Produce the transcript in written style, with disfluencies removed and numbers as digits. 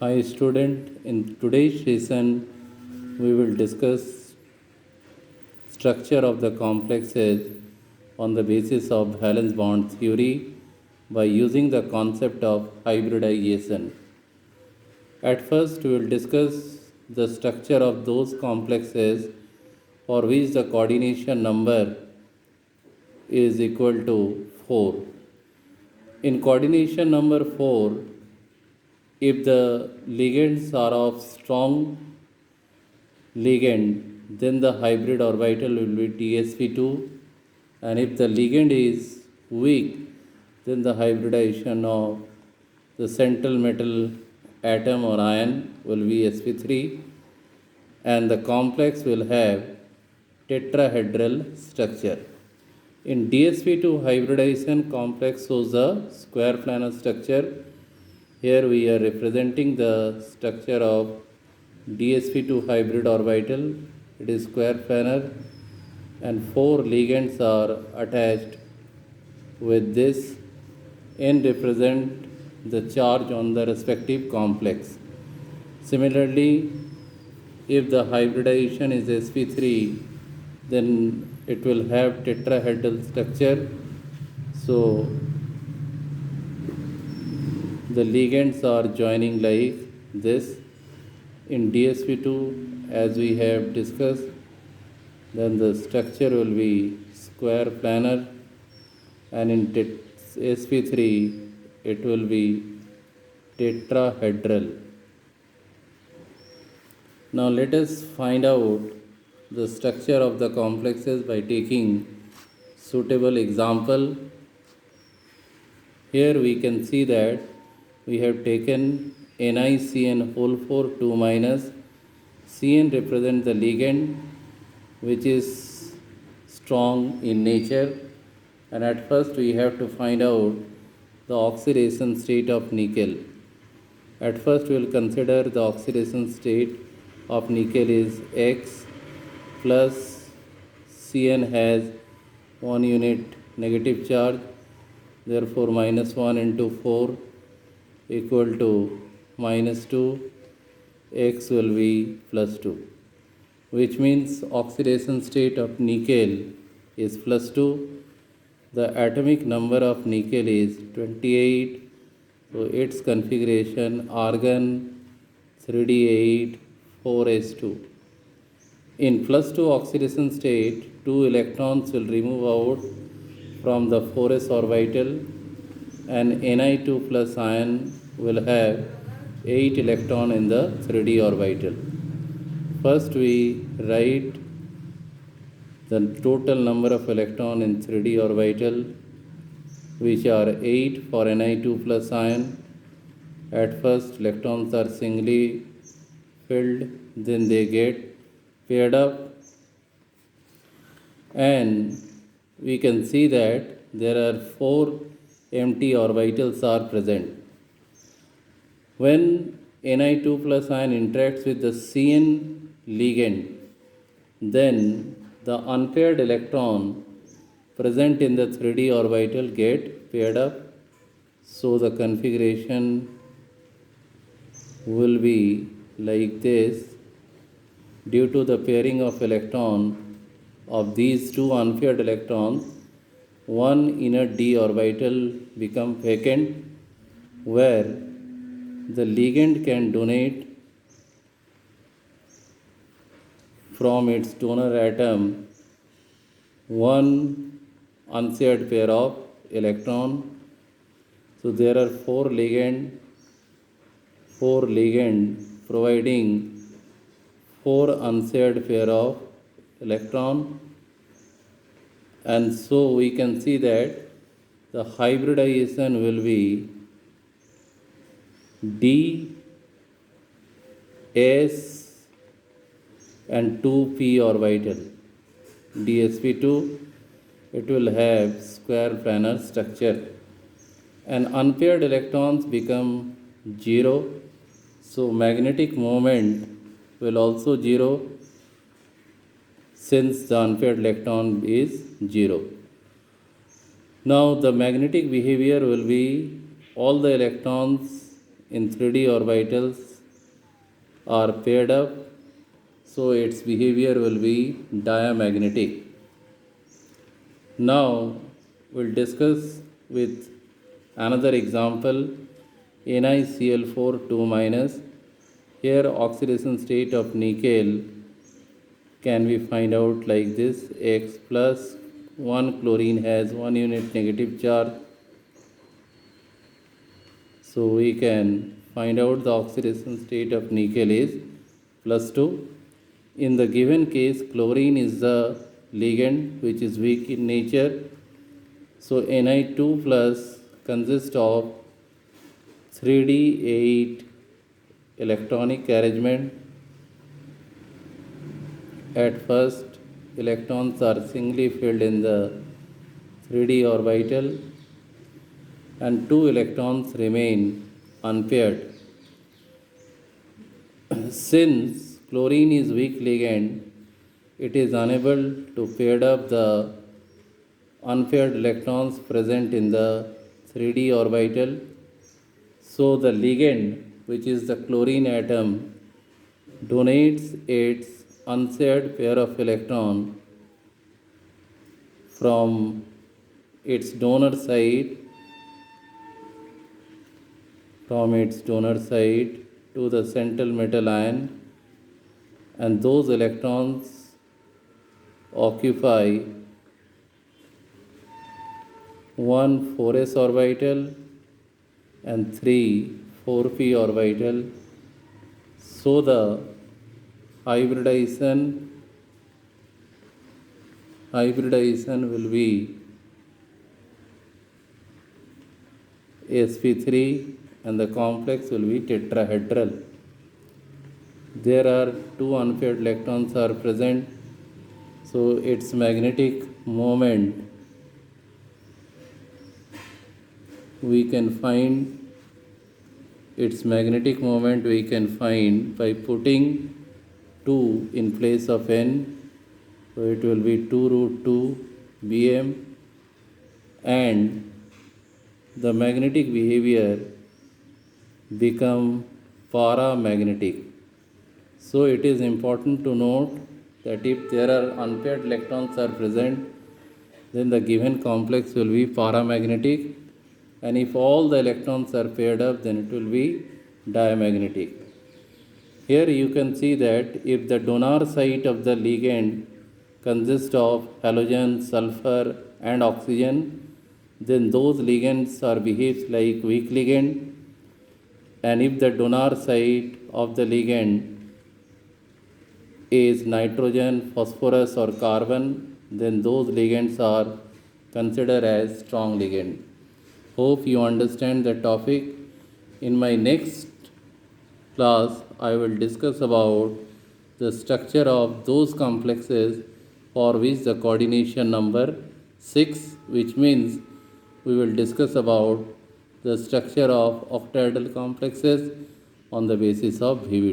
Hi student, in today's session we will discuss structure of the complexes on the basis of valence bond theory by using the concept of hybridization. At first we will discuss the structure of those complexes for which the coordination number is equal to 4. In coordination number 4, if the ligands are of strong ligand, then the hybrid orbital will be dsp2, and if the ligand is weak, then the hybridization of the central metal atom or ion will be sp3, and the complex will have tetrahedral structure. In dsp2 hybridization, complex shows a square planar structure. Here we are representing the structure of dsp2 hybrid orbital. It is square planar and 4 ligands are attached with this. N represent the charge on the respective complex. Similarly, if the hybridization is sp3, then it will have tetrahedral structure. So the ligands are joining like this. In dsp2, as we have discussed, then the structure will be square planar, and in sp3 it will be tetrahedral. Now let us find out the structure of the complexes by taking suitable example. Here we can see that we have taken NiCN whole 4 2 minus. Cn represents the ligand which is strong in nature, and at first we have to find out the oxidation state of nickel. At first we will consider the oxidation state of nickel is X plus Cn has 1 unit negative charge, therefore minus 1 into 4 equal to minus 2, X will be plus 2, which means oxidation state of nickel is plus 2. The atomic number of nickel is 28, so its configuration argon 3d8 4s2. In plus 2 oxidation state, 2 electrons will remove out from the 4s orbital, and Ni2 plus ion will have 8 electron in the 3d orbital. First we write the total number of electron in 3d orbital, which are 8 for Ni2 plus ion. At first electrons are singly filled, then they get paired up, and we can see that there are 4 empty orbitals are present. When Ni2 plus ion interacts with the Cn ligand, then the unpaired electron present in the 3d orbital get paired up. So the configuration will be like this. Due to the pairing of electron of these two unpaired electrons, one inner d orbital become vacant, where the ligand can donate from its donor atom one unshared pair of electron. So there are four ligand providing 4 unshared pair of electron, and so we can see that the hybridization will be D, S and 2p orbital. dsp2, it will have square planar structure, and unpaired electrons become 0, so magnetic moment will also 0 since the unpaired electron is 0. Now the magnetic behavior will be all the electrons in 3d orbitals are paired up, so its behavior will be diamagnetic. Now we'll discuss with another example, NiCl4 2 minus. Here oxidation state of nickel can be find out like this: X plus 1 chlorine has 1 unit negative charge. So we can find out the oxidation state of nickel is plus 2. In the given case, chlorine is the ligand which is weak in nature. So Ni2 plus consists of 3d8 electronic arrangement. At first, electrons are singly filled in the 3d orbital and 2 electrons remain unpaired. Since chlorine is weak ligand, it is unable to pair up the unpaired electrons present in the 3d orbital. So the ligand, which is the chlorine atom, donates its unshared pair of electron from its donor side to the central metal ion, and those electrons occupy one 4s orbital and 3 4p orbital. So the hybridization will be sp3 and the complex will be tetrahedral. There are 2 unpaired electrons are present, so its magnetic moment we can find by putting 2 in place of n. So it will be 2 root 2 Bm, and the magnetic behavior become paramagnetic. So it is important to note that if there are unpaired electrons are present, then the given complex will be paramagnetic, and if all the electrons are paired up, then it will be diamagnetic. Here you can see that if the donor site of the ligand consists of halogen, sulfur and oxygen, then those ligands are behaves like weak ligand, and if the donor site of the ligand is nitrogen, phosphorus or carbon, then those ligands are considered as strong ligand. Hope you understand the topic. In my next class, I will discuss about the structure of those complexes for which the coordination number 6, which means we will discuss about the structure of octahedral complexes on the basis of VV2.